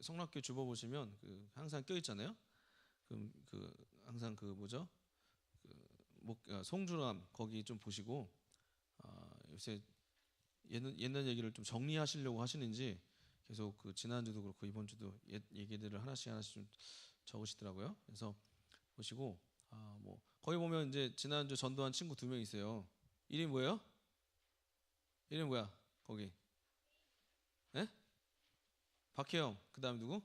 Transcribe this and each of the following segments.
성락교 주보 보시면 항상 껴 있잖아요. 항상 뭐죠? 송주람 거기 좀 보시고 요새 옛날 얘기를 좀 정리하시려고 하시는지 계속 지난주도 그렇고 이번 주도 옛 얘기들을 하나씩 좀 적으시더라고요. 그래서 보시고 거기 보면 이제 지난주 전도한 친구 2명 있어요. 이름이 뭐예요? 이름이 뭐야? 거기? 예? 박혜영. 그다음 누구?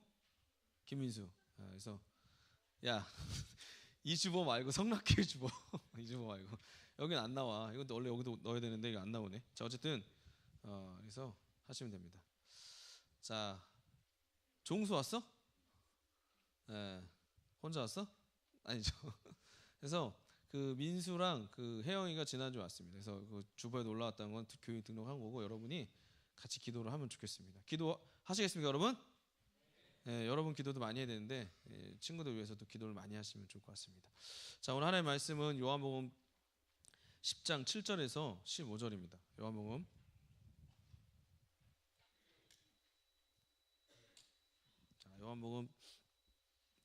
김민수. 그래서 야 이 주보 말고 성락교회 주보 이 주보 말고 여긴 안 나와. 이것도 원래 여기도 넣어야 되는데 이거 안 나오네. 자 어쨌든 그래서 하시면 됩니다. 자 종수 왔어? 예. 혼자 왔어? 아니죠. 그래서 민수랑 혜영이가 지난주 왔습니다. 그래서 주보에 올라왔다는 건 교인 등록한 거고 여러분이 같이 기도를 하면 좋겠습니다. 기도 하시겠습니까, 여러분? 여러분 기도도 많이 해야 되는데 친구들 위해서도 기도를 많이 하시면 좋을 것 같습니다. 자, 오늘 하나님의 말씀은 요한복음 10장 7절에서 15절입니다. 요한복음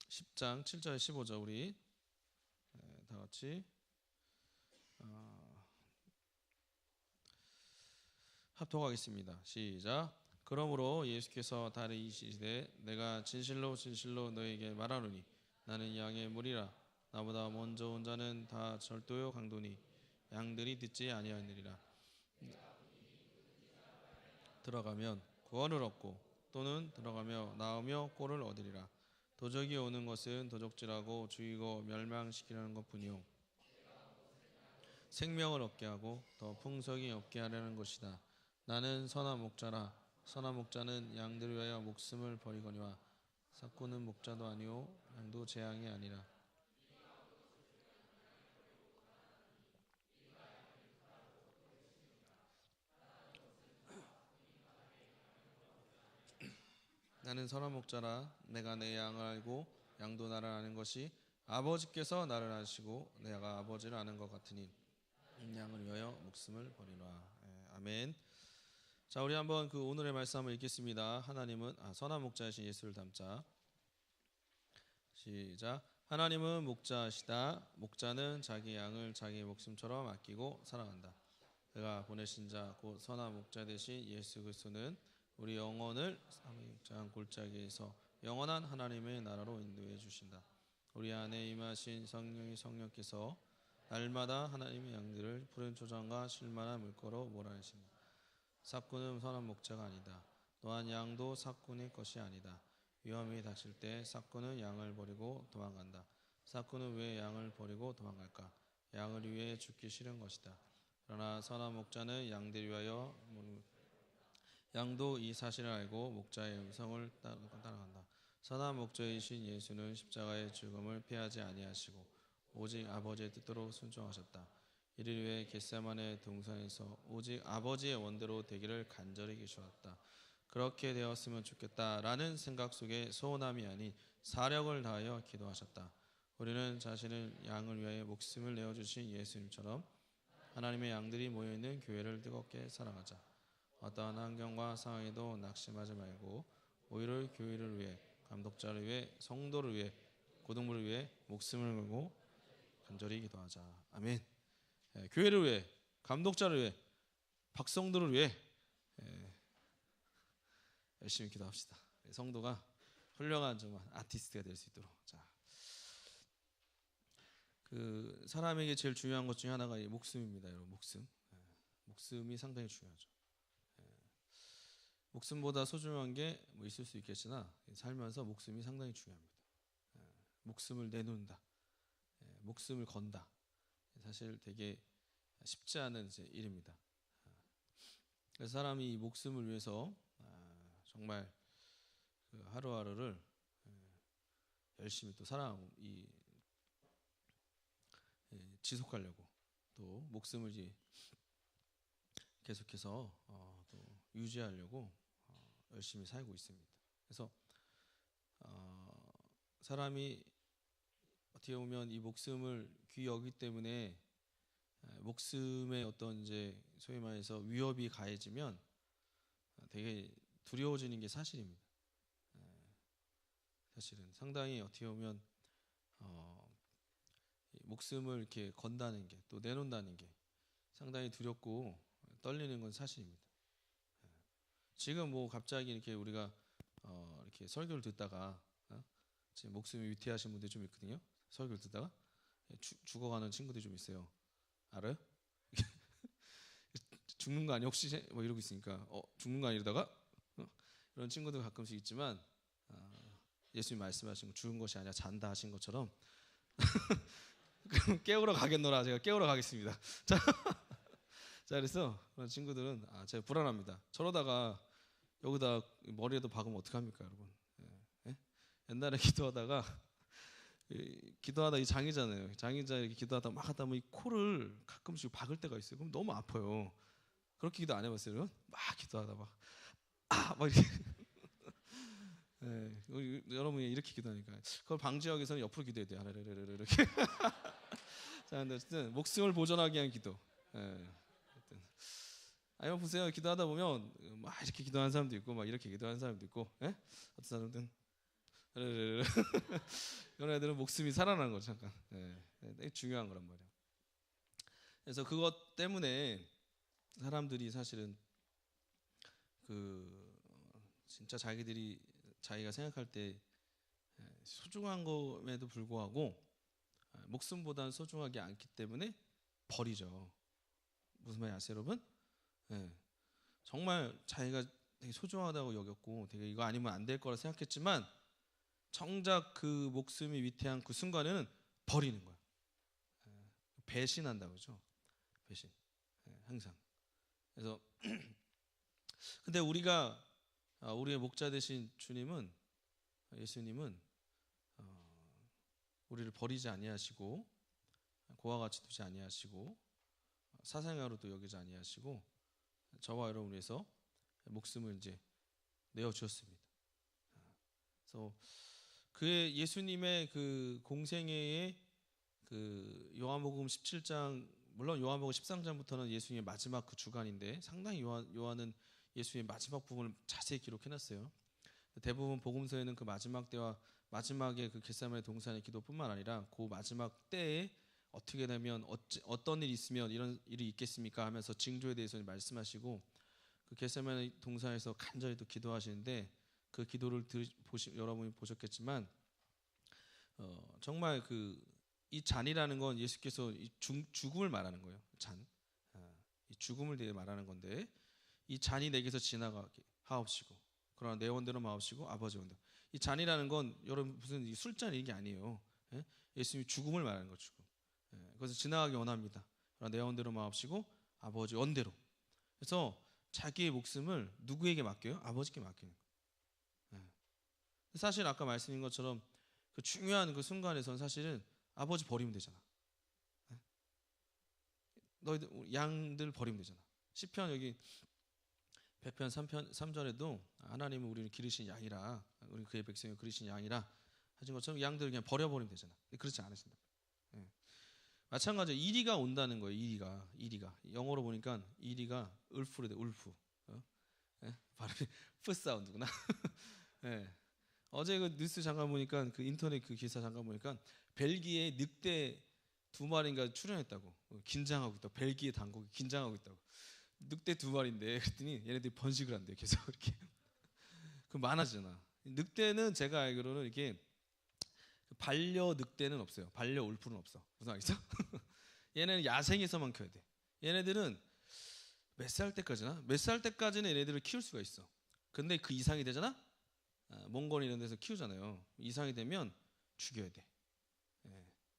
10장 7절 15절 우리 다 같이 합독하겠습니다. 시작. 그러므로 예수께서 다리 이시되 내가 진실로 진실로 너에게 말하노니 나는 양의 물이라. 나보다 먼저 온 자는 다 절도요 강도니 양들이 듣지 아니하느니라. 들어가면 구원을 얻고 또는 들어가며 나오며 꼴을 얻으리라. 도적이 오는 것은 도적질하고 죽이고 멸망시키려는 것뿐이요 생명을 얻게 하고 더 풍성히 얻게 하려는 것이다. 나는 선한 목자라. 선한 목자는 양들을 위하여 목숨을 버리거니와 삭고는 목자도 아니요 양도 제 양이 아니라. 나는 선한 목자라. 내가 내 양을 알고 양도 나를 아는 것이 아버지께서 나를 아시고 내가 아버지를 아는 것 같으니 양을 위하여 목숨을 버리노라. 아멘. 자, 우리 한번 오늘의 말씀 한번 읽겠습니다. 하나님은 선한 목자이신 예수를 담자. 시작. 하나님은 목자시다. 목자는 자기 양을 자기 목숨처럼 아끼고 사랑한다. 그가 보내신 자 곧 선한 목자 되신 예수 그리스도는 우리 영혼을 삼위일장 골짜기에서 영원한 하나님의 나라로 인도해 주신다. 우리 안에 임하신 성령께서 날마다 하나님의 양들을 푸른 초장과 실만한 물가로 몰아내신다. 삭구는 선한 목자가 아니다. 또한 양도 삭구의 것이 아니다. 위험이 닥칠 때 삭구는 양을 버리고 도망간다. 삭구는 왜 양을 버리고 도망갈까? 양을 위해 죽기 싫은 것이다. 그러나 선한 목자는 양들 위하여 양도 이 사실을 알고 목자의 음성을 따라간다. 선한 목자이신 예수는 십자가의 죽음을 피하지 아니하시고 오직 아버지의 뜻대로 순종하셨다. 이를 위해 겟세마네 동산에서 오직 아버지의 원대로 되기를 간절히 기도하셨다. 그렇게 되었으면 좋겠다라는 생각 속에 소원함이 아닌 사력을 다하여 기도하셨다. 우리는 자신을 양을 위하여 목숨을 내어주신 예수님처럼 하나님의 양들이 모여있는 교회를 뜨겁게 사랑하자. 어떠한 환경과 상황에도 낙심하지 말고 오히려 교회를 위해, 감독자를 위해, 성도를 위해, 고등부를 위해 목숨을 걸고 간절히 기도하자. 아멘. 교회를 위해, 감독자를 위해, 박성도를 위해 열심히 기도합시다. 성도가 훌륭한 정말 아티스트가 될 수 있도록. 자, 사람에게 제일 중요한 것 중에 하나가 이 목숨입니다, 여러분. 목숨이 상당히 중요하죠. 목숨보다 소중한 게 뭐 있을 수 있겠으나 살면서 목숨이 상당히 중요합니다. 목숨을 내놓는다, 목숨을 건다. 사실 되게 쉽지 않은 일입니다. 그래서 사람이 이 목숨을 위해서 정말 하루하루를 열심히 또 지속하려고 또 목숨을 계속해서 또 유지하려고 열심히 살고 있습니다. 그래서 사람이 어떻게 보면 이 목숨을 귀히 여기기 때문에 목숨의 어떤 소위 말해서 위협이 가해지면 되게 두려워지는 게 사실입니다. 사실은 상당히 어떻게 보면 목숨을 이렇게 건다는 게, 또 내놓는다는 게 상당히 두렵고 떨리는 건 사실입니다. 지금 뭐 갑자기 이렇게 우리가 이렇게 설교를 듣다가 지금 목숨이 위태하신 분들이 좀 있거든요. 설교를 듣다가 죽어가는 친구들이 좀 있어요. 알아요? 죽는 거 아니야 혹시? 뭐 이러고 있으니까 죽는 거 아니라다가 이런 친구들 가끔씩 있지만 예수님 말씀하신 거 죽은 것이 아니라 잔다 하신 것처럼 그럼 깨우러 가겠노라. 제가 깨우러 가겠습니다. 자, 그래서 그런 친구들은 제가 불안합니다. 저러다가 여기다 머리에도 박으면 어떡합니까 여러분? 예? 옛날에 기도하다가 이 장이잖아요. 장이자 이렇게 기도하다 막 하다 보면 이 코를 가끔씩 박을 때가 있어요. 그럼 너무 아파요. 그렇게 기도 안 해봤어요? 여러분? 막 기도하다 막 이렇게 여러분이 이렇게 기도하니까 그걸 방지하기 위해서는 옆으로 기도해야 돼요. 이렇게. 자, 근데 어쨌든 목숨을 보존하기 위한 기도. 아니면 보세요. 기도하다 보면 막 이렇게 기도하는 사람도 있고 막 이렇게 기도하는 사람도 있고, 어떤 사람들은 이런 애들은 목숨이 살아나는 거죠. 잠깐. 되게 중요한 거란 말이에요. 그래서 그것 때문에 사람들이 사실은 진짜 자기가 생각할 때 소중한 것에도 불구하고 목숨보다는 소중하지 않기 때문에 버리죠. 무슨 말인지 아세요, 여러분? 정말 자기가 되게 소중하다고 여겼고 되게 이거 아니면 안 될 거라 생각했지만 정작 그 목숨이 위태한 그 순간에는 버리는 거야. 배신한다고 그러죠. 배신. 항상. 그래서 근데 우리의 목자 되신 예수님은 우리를 버리지 아니하시고 고와 같이 두지 아니하시고 사생아로도 여기지 아니하시고 저와 여러분을 위해서 목숨을 이제 내어 주셨습니다. 그래서 그의 예수님의 그 공생애의 그 요한복음 17장, 물론 요한복음 13장부터는 예수님의 마지막 그 주간인데 상당히 요한은 예수님의 마지막 부분을 자세히 기록해놨어요. 대부분 복음서에는 그 마지막 때와 마지막에 그 겟세마네 동산의 기도뿐만 아니라 그 마지막 때에 어떻게 되면 어떤 일이 있으면 이런 일이 있겠습니까 하면서 징조에 대해서 말씀하시고 그 겟세마네 동산에서 간절히 또 기도하시는데 그 기도를 여러분이 보셨겠지만 정말 이 잔이라는 건 예수께서 이 죽음을 말하는 거예요. 잔, 이 죽음을 대해 말하는 건데 이 잔이 내게서 지나가게 하옵시고 그러나 내 원대로 마옵시고 아버지 원대로. 이 잔이라는 건 여러분 무슨 술잔 이게 아니에요. 예수님이 죽음을 말하는 거죠. 죽음. 그래서 지나가기 원합니다. 그러나 내 원대로 마옵시고 아버지 원대로. 그래서 자기의 목숨을 누구에게 맡겨요? 아버지께 맡기는 거예요. 사실 아까 말씀인 것처럼 그 중요한 그 순간에선 사실은 아버지 버리면 되잖아. 너희들 양들 버리면 되잖아. 시편 여기 100편 3절에도 하나님은 우리를 기르신 양이라 우리 그의 백성을 기르신 양이라 하신 것처럼 양들을 그냥 버려버리면 되잖아. 그렇지 않으신다. 마찬가지로 이리가 온다는 거예요. 이리가 영어로 보니까 이리가 울프래 돼. 울프. 발음이 프 사운드구나. 어제 그 뉴스 잠깐 보니까 그 인터넷 그 기사 잠깐 보니까 벨기에 늑대 2마리인가 출연했다고. 긴장하고 있다고. 벨기에 당국이 긴장하고 있다고. 늑대 2마리인데 그랬더니 얘네들이 번식을 한대요. 계속 이렇게. 그 많아지잖아. 늑대는 제가 알기로는 이렇게 반려 늑대는 없어요. 반려 울프는 없어. 무슨 말이죠? 얘네는 야생에서만 키워야 돼. 얘네들은 몇 살 때까지나? 몇 살 때까지는 얘네들을 키울 수가 있어. 근데 그 이상이 되잖아? 몽골 이런 데서 키우잖아요. 이상이 되면 죽여야 돼.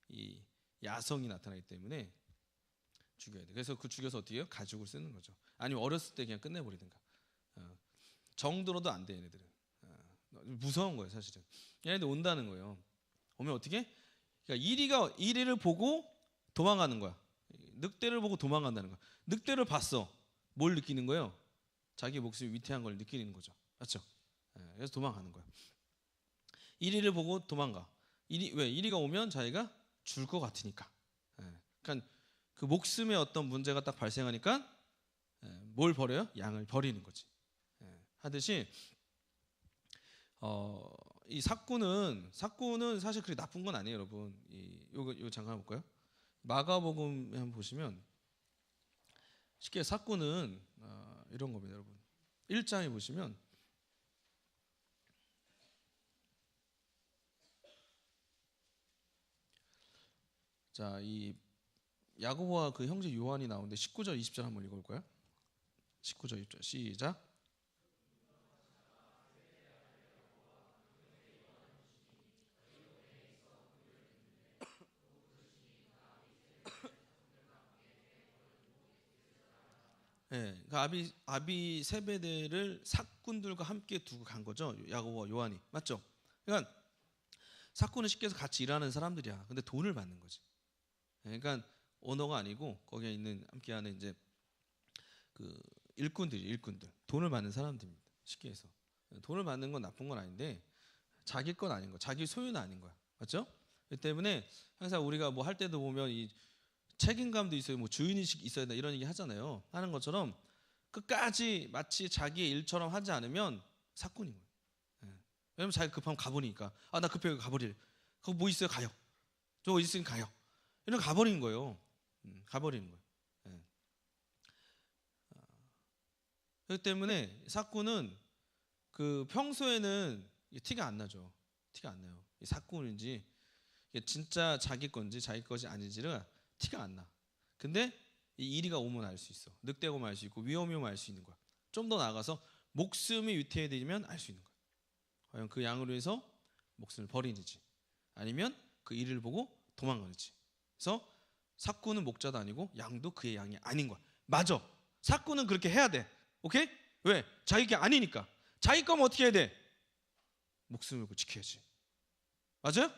이 야성이 나타나기 때문에 죽여야 돼. 그래서 그 죽여서 어떻게 해요? 가죽을 쓰는 거죠. 아니면 어렸을 때 그냥 끝내버리든가. 정들어도 안 돼 얘네들은. 무서운 거예요 사실은. 얘네들 온다는 거예요. 오면 어떻게? 그러니까 이리를 보고 도망가는 거야. 늑대를 보고 도망간다는 거야. 늑대를 봤어. 뭘 느끼는 거예요? 자기 목숨이 위태한 걸 느끼는 거죠. 맞죠? 그래서 도망가는 거야. 이리를 보고 도망가. 왜? 이리가 오면 자기가 줄 것 같으니까. 그러니까 그 목숨에 어떤 문제가 딱 발생하니까 뭘 버려요? 양을 버리는 거지. 하듯이 이 사꾼은 사실 그렇게 나쁜 건 아니에요, 여러분. 요거 잠깐 볼까요? 마가복음 한번 보시면 쉽게 사꾼은 이런 겁니다, 여러분. 1장에 보시면 자, 이 야고보와 그 형제 요한이 나오는데 19절 20절 한번 읽어볼까요? 19절 20절 시작. 예, 그러니까 아비 세베대를 사꾼들과 함께 두고 간 거죠. 야고보와 요한이. 맞죠? 그러니까 사꾼은 쉽게 해서 같이 일하는 사람들이야. 근데 돈을 받는 거지. 예, 그러니까 오너가 아니고 거기에 있는 함께하는 이제 그 일꾼들 돈을 받는 사람들입니다. 쉽게 해서 돈을 받는 건 나쁜 건 아닌데 자기 건 아닌 거, 자기 소유는 아닌 거야. 맞죠? 그 때문에 항상 우리가 뭐 할 때도 보면 이 책임감도 있어요. 뭐 주인의식 있어야 된다 이런 얘기 하잖아요. 하는 것처럼 끝까지 마치 자기의 일처럼 하지 않으면 사꾼인 거예요. 예. 왜냐면 자기 급하면 가버리니까 나 급해요 가버릴. 거기 뭐 있어요 가요. 저거 있으면 가요. 이런 가버리는 거예요. 가버리는 거예요. 예. 그렇기 때문에 사꾼은 그 평소에는 티가 안 나죠. 티가 안 나요. 이 사꾼인지 이게 진짜 자기 건지 자기 것이 아닌지를 티가 안 나. 근데 이 이리가 오면 알 수 있어. 늑대가 오면 알 수 있고 위험이 오면 알 수 있는 거야. 좀 더 나아가서 목숨이 위태해지면 알 수 있는 거야. 과연 그 양을 위해서 목숨을 버리는지 아니면 그 이를 보고 도망가는지. 그래서 사꾼은 목자도 아니고 양도 그의 양이 아닌 거야. 맞아. 사꾼은 그렇게 해야 돼. 오케이? 왜? 자기 게 아니니까. 자기 거면 어떻게 해야 돼? 목숨을 걸고 지켜야지. 맞아요?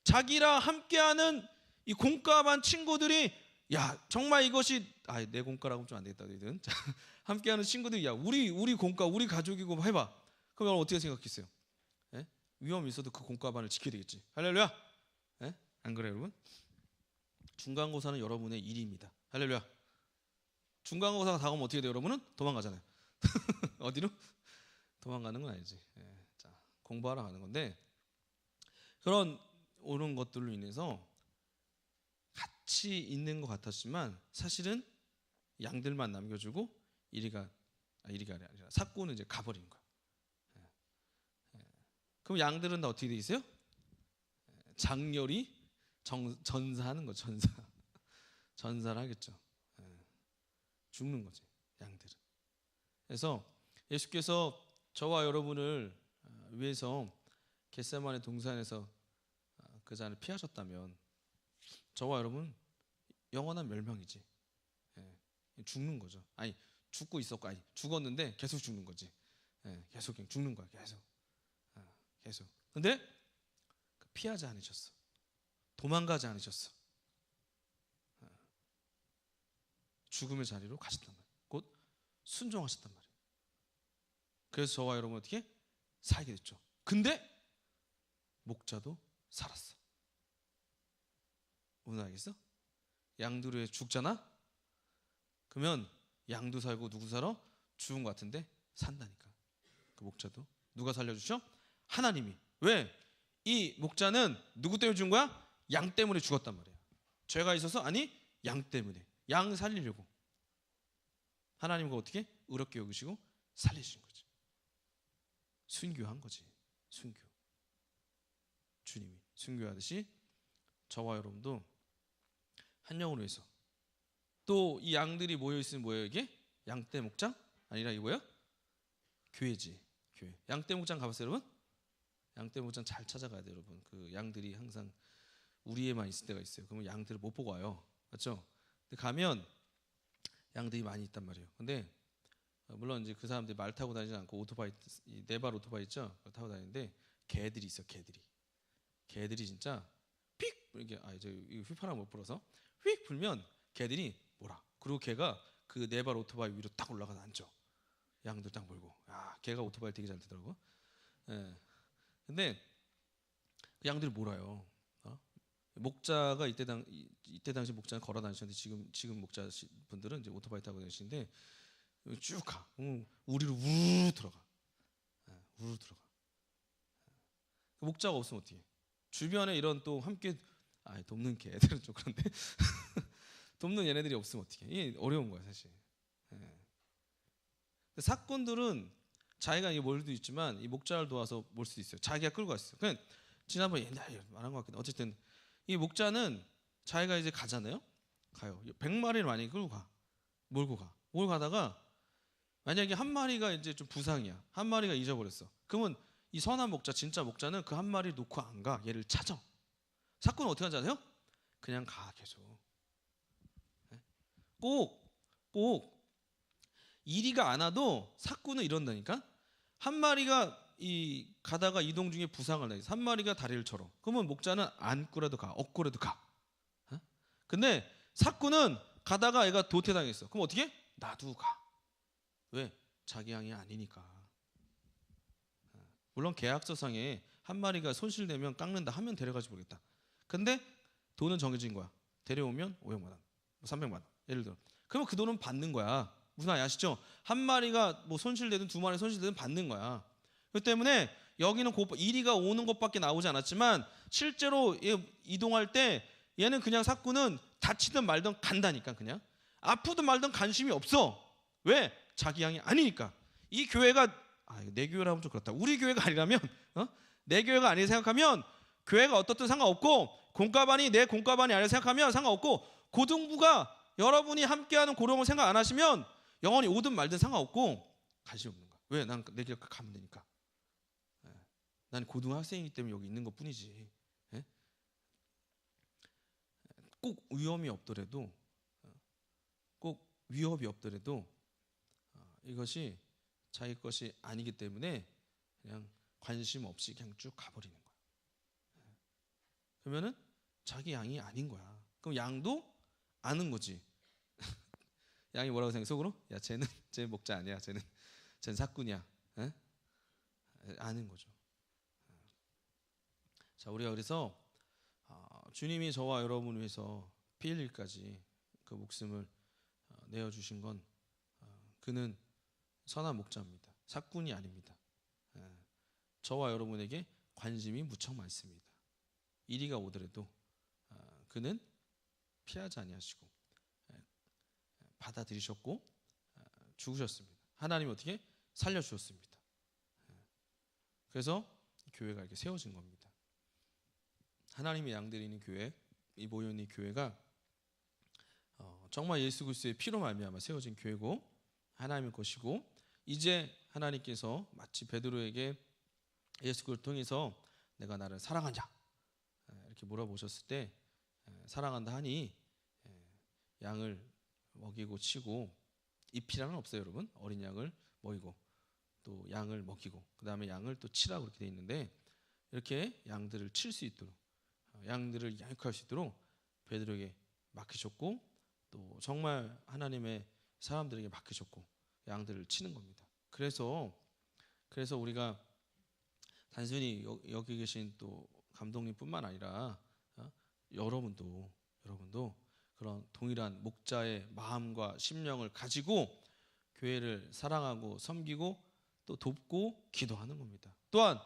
자기랑 함께하는 이 공감한 친구들이 야 정말 이것이 내 공과라고 좀 안 되겠다 너희들. 함께하는 친구들이 야 우리 공과 우리 가족이고 해봐. 그럼 여러분 어떻게 생각했어요? 예? 위험이 있어도 그 공과반을 지켜야 되겠지. 할렐루야. 예? 안 그래요 여러분? 중간고사는 여러분의 일입니다. 할렐루야. 중간고사가 다가오면 어떻게 돼요 여러분은? 도망가잖아요. 어디로? 도망가는 건 아니지. 예. 자, 공부하러 가는 건데 그런 오는 것들로 인해서 같이 있는 것 같았지만 사실은 양들만 남겨주고 이리가 아니라 사꾼은 이제 가버린 거야. 그럼 양들은 다 어떻게 돼 있어요? 장렬히 전사하는 거 전사를 하겠죠. 죽는 거지 양들은. 그래서 예수께서 저와 여러분을 위해서 겟세마네 동산에서 그 잔을 피하셨다면 저와 여러분 영원한 멸망이지. 죽는 거죠. 아니 죽고 있었고 아니 죽었는데 계속 죽는 거지. 계속 그냥 죽는 거야. 계속. 근데 피하지 않으셨어. 도망가지 않으셨어. 죽음의 자리로 가셨단 말이에요. 곧 순종하셨단 말이에요. 그래서 저와 여러분 어떻게 살게 됐죠. 근데 목자도 살았어. 오늘 알겠어? 양들이 죽잖아? 그러면 양도 살고 누구 살아? 죽은 것 같은데 산다니까. 그 목자도 누가 살려주셔? 하나님이. 왜? 이 목자는 누구 때문에 죽은 거야? 양 때문에 죽었단 말이야. 죄가 있어서? 아니 양 때문에. 양 살리려고 하나님과 어떻게? 의롭게 여기시고 살리신 거지. 순교한 거지. 순교. 주님이 순교하듯이 저와 여러분도 한 영으로 해서 또 이 양들이 모여있으면 뭐예요 이게? 양떼 목장? 아니라 이거예요? 교회지. 교회. 양떼 목장 가봤어요 여러분? 양떼 목장 잘 찾아가야 돼요 여러분. 그 양들이 항상 우리에만 있을 때가 있어요. 그러면 양들을 못 보고 와요. 맞죠? 근데 가면 양들이 많이 있단 말이에요. 근데 물론 이제 그 사람들이 말 타고 다니지 않고 오토바이, 네발 오토바이 있죠? 그걸 타고 다니는데 개들이 있어. 개들이 진짜 휙 이렇게 이제 휘파람 못 불어서 휙 불면 개들이 몰아. 그리고 개가 그 네발 오토바이 위로 딱 올라가서 앉아. 양들 딱 몰고. 개가 오토바이 되게 잘 타더라고. 예. 근데 그 양들이 몰아요. 목자가 이때 당시 목자는 걸어 다니셨는데 지금 목자 분들은 이제 오토바이 타고 다니시는데 쭉 가. 우리로 우르르 들어가. 우르르 들어가. 목자가 없으면 어떻게? 주변에 이런 또 함께 돕는 개 애들은 좀 그런데 돕는 얘네들이 없으면 어떻게? 이게 어려운 거야 사실. 사건들은 자기가 이게 몰 수도 있지만 이 목자를 도와서 몰 수도 있어요. 자기가 끌고 갔어요. 그냥 지난번에 옛날에 말한 것 같긴 해. 어쨌든 이 목자는 자기가 이제 가잖아요. 가요. 100마리를 많이 끌고 가. 몰고 가다가 만약에 한 마리가 이제 좀 부상이야. 한 마리가 잊어버렸어. 그러면 이 선한 목자, 진짜 목자는 그 한 마리 놓고 안 가. 얘를 찾아. 사건은 어떻게 하지 아세요? 그냥 가 계속. 꼭 이리가 안 와도 사건은 이런다니까. 한 마리가 이 가다가 이동 중에 부상을 내서 한 마리가 다리를 절어. 그러면 목자는 안고라도 가, 업고라도 가. 근데 사건은 가다가 애가 도태당했어. 그럼 어떻게? 나도 가. 왜? 자기 양이 아니니까. 물론 계약서상에 한 마리가 손실되면 깎는다 하면 데려가지 모르겠다. 근데 돈은 정해진 거야. 데려오면 500만 원, 300만 원. 예를 들어. 그러면 그 돈은 받는 거야. 무슨 말인지 아시죠? 한 마리가 뭐 손실되든 두 마리 손실되든 받는 거야. 그렇기 때문에 여기는 이리가 오는 것밖에 나오지 않았지만 실제로 이동할 때 얘는 그냥 사꾼은 다치든 말든 간다니까. 그냥 아프든 말든 관심이 없어. 왜? 자기 양이 아니니까. 이 교회가 내 교회라면 좀 그렇다. 우리 교회가 아니라면 내 교회가 아니라 생각하면 교회가 어떻든 상관없고 공과반이 내 공과반이 아니라 생각하면 상관없고 고등부가 여러분이 함께하는 고령을 생각 안 하시면 영원히 오든 말든 상관없고 관심 없는 거야. 왜? 난 내 길 가면 되니까. 난 고등학생이기 때문에 여기 있는 것뿐이지. 꼭 위험이 없더라도 이것이 자기 것이 아니기 때문에 그냥 관심 없이 그냥 쭉 가버리는 거야. 그러면은 자기 양이 아닌 거야. 그럼 양도 아는 거지. 양이 뭐라고 생각해? 속으로? 야, 쟤는 목자 아니야. 쟤는 사꾼이야. 아는 거죠. 자, 우리가 그래서 주님이 저와 여러분을 위해서 피 흘릴까지 그 목숨을 내어주신 건 그는 선한 목자입니다. 사꾼이 아닙니다. 저와 여러분에게 관심이 무척 많습니다. 이리가 오더라도 그는 피하지 아니하시고 받아들이셨고 죽으셨습니다. 하나님이 어떻게 살려주셨습니다. 그래서 교회가 이렇게 세워진 겁니다. 하나님의 양들이 있는 교회, 이 모여있는 교회가 정말 예수 그리스도의 피로 말미암아 세워진 교회고 하나님의 것이고 이제 하나님께서 마치 베드로에게 예수 그리스도를 통해서 내가 나를 사랑하냐 이렇게 물어보셨을 때 사랑한다 하니 양을 먹이고 치고 입히라는 없어요 여러분. 어린 양을 먹이고 또 양을 먹이고 그 다음에 양을 또 치라고 그렇게 돼 있는데 이렇게 양들을 칠 수 있도록 양들을 양육할 수 있도록 베드로에게 맡기셨고 또 정말 하나님의 사람들에게 맡기셨고 양들을 치는 겁니다. 그래서 우리가 단순히 여기 계신 또 감독님뿐만 아니라 여러분도 그런 동일한 목자의 마음과 심령을 가지고 교회를 사랑하고 섬기고 또 돕고 기도하는 겁니다. 또한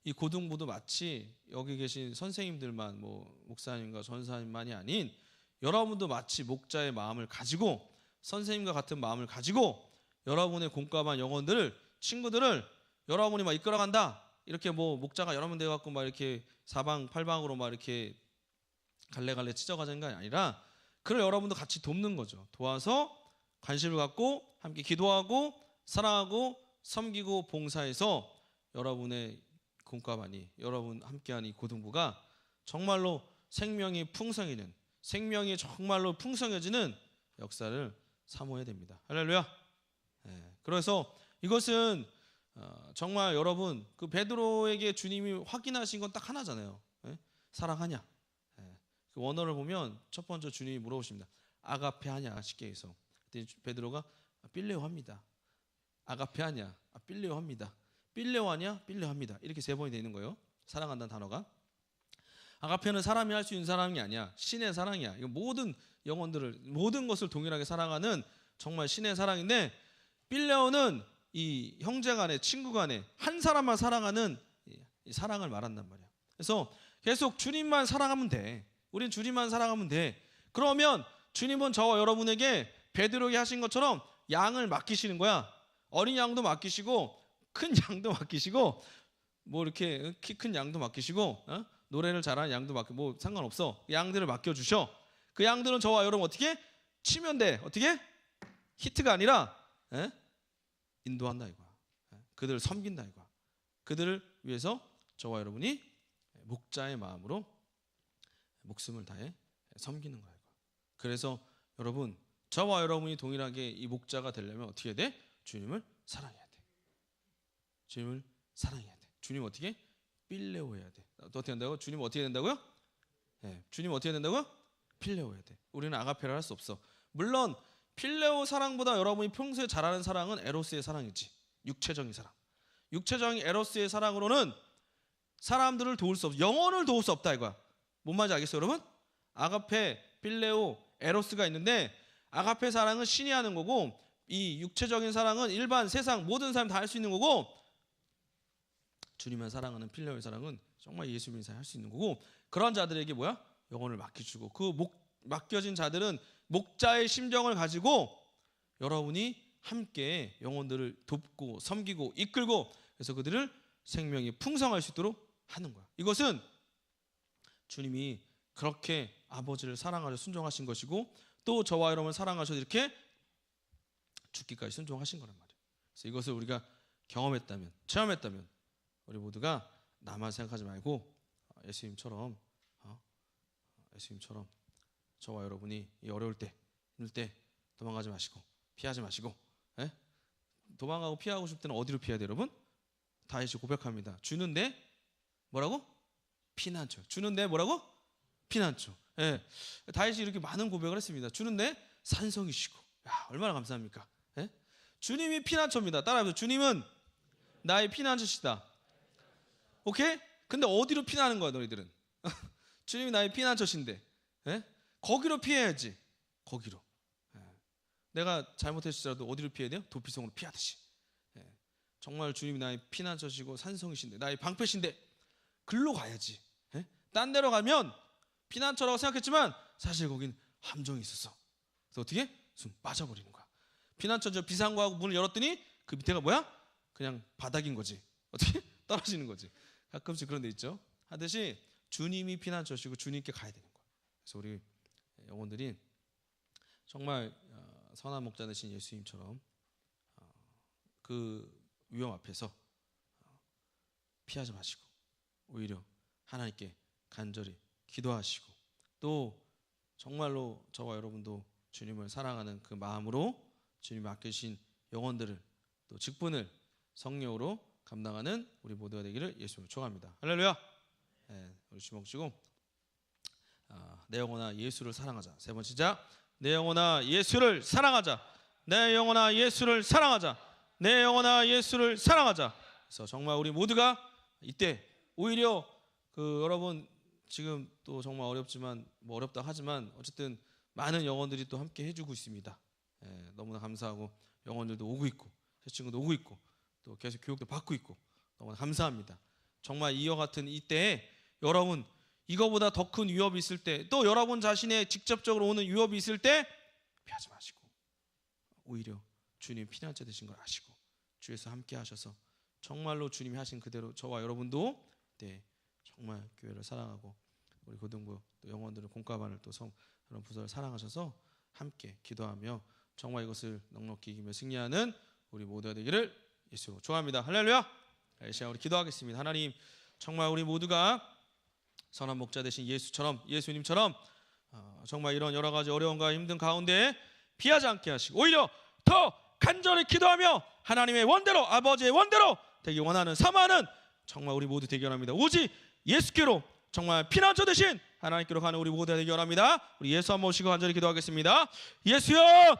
이 고등부도 마치 여기 계신 선생님들만 목사님과 전사님만이 아닌 여러분도 마치 목자의 마음을 가지고 선생님과 같은 마음을 가지고 여러분의 공과반 영혼들을 친구들을 여러분이 막 이끌어간다 이렇게 목자가 여러 명 돼갖고 막 이렇게 사방팔방으로 막 이렇게 갈래갈래 찢어가는 게 아니라 그걸 여러분도 같이 돕는 거죠. 도와서 관심을 갖고 함께 기도하고 사랑하고 섬기고 봉사해서 여러분의 공과반이 여러분 함께하는 이 고등부가 정말로 생명이 풍성해지는 생명이 정말로 풍성해지는 역사를 사모해야 됩니다. 할렐루야. 그래서 이것은 정말 여러분 그 베드로에게 주님이 확인하신 건 딱 하나잖아요. 사랑하냐. 그 원어를 보면 첫 번째 주님이 물어보십니다. 아가페 하냐 쉽게 해서 베드로가 필레오 합니다. 아가페 하냐 필레오 합니다. 필레오 하냐 필레오 합니다. 이렇게 세 번이 되는 거예요. 사랑한다는 단어가. 아가페는 사람이 할 수 있는 사랑이 아니야. 신의 사랑이야. 이거 모든 영혼들을 모든 것을 동일하게 사랑하는 정말 신의 사랑인데 필레오는 이 형제간에 친구간에 한 사람만 사랑하는 이 사랑을 말한단 말이야. 그래서 계속 주님만 사랑하면 돼. 우린 주님만 사랑하면 돼. 그러면 주님은 저와 여러분에게 베드로에게 하신 것처럼 양을 맡기시는 거야. 어린 양도 맡기시고 큰 양도 맡기시고 뭐 이렇게 키 큰 양도 맡기시고 노래를 잘하는 양도 맡기고 뭐 상관없어. 양들을 맡겨주셔. 그 양들은 저와 여러분 어떻게? 치면 돼. 어떻게? 히트가 아니라 인도한다 이거야. 그들을 섬긴다 이거야. 그들을 위해서 저와 여러분이 목자의 마음으로 목숨을 다해 섬기는 거야. 그래서 여러분 저와 여러분이 동일하게 이 목자가 되려면 어떻게 해야 돼? 주님을 사랑해야 돼. 주님을 사랑해야 돼. 주님 어떻게? 필레오 해야 돼. 어떻게 된다고? 주님 어떻게 된다고요? 주님 어떻게 된다고요? 필레오 해야 돼. 우리는 아가페를 할 수 없어. 물론 필레오 사랑보다 여러분이 평소에 잘하는 사랑은 에로스의 사랑이지. 육체적인 사랑. 육체적인 에로스의 사랑으로는 사람들을 도울 수 없어. 영혼을 도울 수 없다 이거야. 뭔 말인지 알겠어요 여러분? 아가페, 필레오, 에로스가 있는데 아가페 사랑은 신이 하는 거고 이 육체적인 사랑은 일반 세상 모든 사람이 다 할 수 있는 거고 주님만 사랑하는 필레오의 사랑은 정말 예수님이 할 수 있는 거고 그런 자들에게 뭐야? 영혼을 맡겨주고 그 맡겨진 자들은 목자의 심정을 가지고 여러분이 함께 영혼들을 돕고 섬기고 이끌고 그래서 그들을 생명이 풍성할 수 있도록 하는 거야. 이것은 주님이 그렇게 아버지를 사랑하셔 순종하신 것이고 또 저와 여러분을 사랑하셔서 이렇게 죽기까지 순종하신 거란 말이에요. 그래서 이것을 우리가 경험했다면 체험했다면 우리 모두가 나만 생각하지 말고 예수님처럼 저와 여러분이 이 어려울 때 힘들 때 도망가지 마시고 피하지 마시고 도망가고 피하고 싶을 때는 어디로 피해야 돼요 여러분? 다윗이 고백합니다. 주는데 뭐라고? 피난처. 주는데 뭐라고? 피난처. 다윗이 이렇게 많은 고백을 했습니다. 주는데 산성이시고 야, 얼마나 감사합니까? 주님이 피난처입니다. 따라해보세요. 주님은 나의 피난처시다. 오케이? 근데 어디로 피나는 거야 너희들은? 주님이 나의 피난처신데 거기로 피해야지. 거기로. 내가 잘못했을지라도 어디로 피해야 돼요? 도피성으로 피하듯이. 정말 주님이 나의 피난처시고 산성이신데 나의 방패신데 글로 가야지. 딴 데로 가면 피난처라고 생각했지만 사실 거긴 함정이 있었어. 그래서 어떻게? 숨 빠져버리는 거야. 피난처 저 비상구하고 문을 열었더니 그 밑에가 뭐야? 그냥 바닥인 거지. 어떻게? 떨어지는 거지. 가끔씩 그런 데 있죠. 하듯이 주님이 피난처시고 주님께 가야 되는 거야. 그래서 우리 영혼들이 정말 선한 목자 되신 예수님처럼 그 위험 앞에서 피하지 마시고 오히려 하나님께 간절히 기도하시고 또 정말로 저와 여러분도 주님을 사랑하는 그 마음으로 주님이 맡기신 영혼들을 또 직분을 성령으로 감당하는 우리 모두가 되기를 예수님으로 축원합니다. 할렐루야. 우리 주먹 쥐고 내 영혼아 예수를 사랑하자. 세 번 시작. 내 영혼아 예수를 사랑하자. 내 영혼아 예수를 사랑하자. 내 영혼아 예수를 사랑하자. 그래서 정말 우리 모두가 이때 오히려 여러분 지금 또 정말 어렵지만 뭐 어렵다 하지만 어쨌든 많은 영혼들이 또 함께 해주고 있습니다. 너무나 감사하고 영혼들도 오고 있고 새 친구도 오고 있고 또 계속 교육도 받고 있고 너무나 감사합니다. 정말 이와 같은 이때에 여러분 이거보다 더 큰 위협이 있을 때 또 여러분 자신의 직접적으로 오는 위협이 있을 때 피하지 마시고 오히려 주님 피난처 되신 걸 아시고 주에서 함께 하셔서 정말로 주님이 하신 그대로 저와 여러분도 정말 교회를 사랑하고 우리 고등부 또 영혼들을 공과반을 또 그런 부서를 사랑하셔서 함께 기도하며 정말 이것을 넉넉히 이기며 승리하는 우리 모두가 되기를 예수로 축원합니다. 할렐루야. 이 시간 우리 기도하겠습니다. 하나님 정말 우리 모두가 선한 목자 되신 예수님처럼 정말 이런 여러 가지 어려움과 힘든 가운데 피하지 않게 하시고 오히려 더 간절히 기도하며 하나님의 원대로 아버지의 원대로 되기 원하는 사모하는 정말 우리 모두 되기 원합니다. 오직 예수께로 정말 피난처 되신 하나님께로 가는 우리 모두 되기 원합니다. 우리 예수 한번 모시고 간절히 기도하겠습니다. 예수여